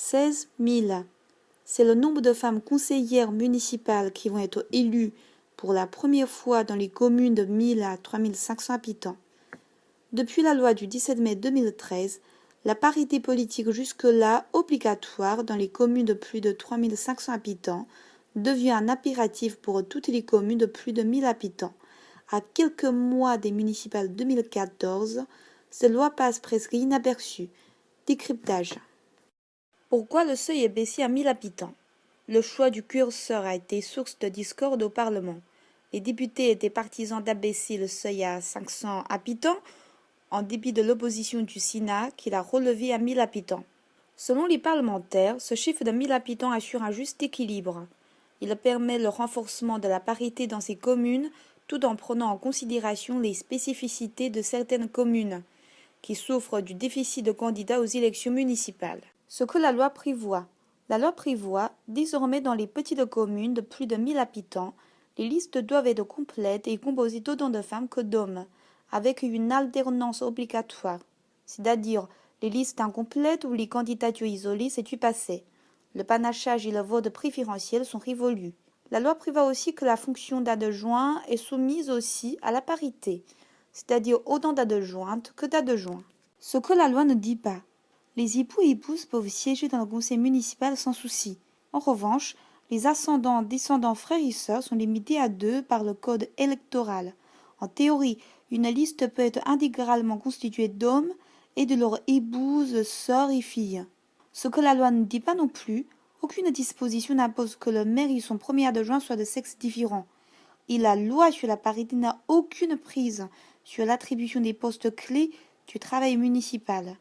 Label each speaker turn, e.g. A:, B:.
A: 16 000. C'est le nombre de femmes conseillères municipales qui vont être élues pour la première fois dans les communes de 1000 à 3500 habitants. Depuis la loi du 17 mai 2013, la parité politique jusque-là obligatoire dans les communes de plus de 3500 habitants devient un impératif pour toutes les communes de plus de 1000 habitants. À quelques mois des municipales 2014, cette loi passe presque inaperçue. Décryptage. Pourquoi le seuil est baissé à 1000 habitants? Le choix du curseur a été source de discorde au Parlement. Les députés étaient partisans d'abaisser le seuil à 500 habitants, en dépit de l'opposition du Sénat qui l'a relevé à 1000 habitants. Selon les parlementaires, ce chiffre de 1000 habitants assure un juste équilibre. Il permet le renforcement de la parité dans ces communes tout en prenant en considération les spécificités de certaines communes qui souffrent du déficit de candidats aux élections municipales. Ce que la loi prévoit. La loi prévoit, désormais dans les petites communes de plus de 1000 habitants, les listes doivent être complètes et composées d'autant de femmes que d'hommes, avec une alternance obligatoire, c'est-à-dire les listes incomplètes ou les candidatures isolées, c'est du passé. Le panachage et le vote préférentiel sont révolus. La loi prévoit aussi que la fonction d'adjoint est soumise aussi à la parité, c'est-à-dire autant d'adjointes que d'adjoints. Ce que la loi ne dit pas. Les époux et épouses peuvent siéger dans le conseil municipal sans souci. En revanche, les ascendants, descendants, frères et sœurs sont limités à 2 par le code électoral. En théorie, une liste peut être intégralement constituée d'hommes et de leurs épouses, sœurs et filles. Ce que la loi ne dit pas non plus, aucune disposition n'impose que le maire et son premier adjoint soient de sexe différent. Et la loi sur la parité n'a aucune prise sur l'attribution des postes clés du travail municipal.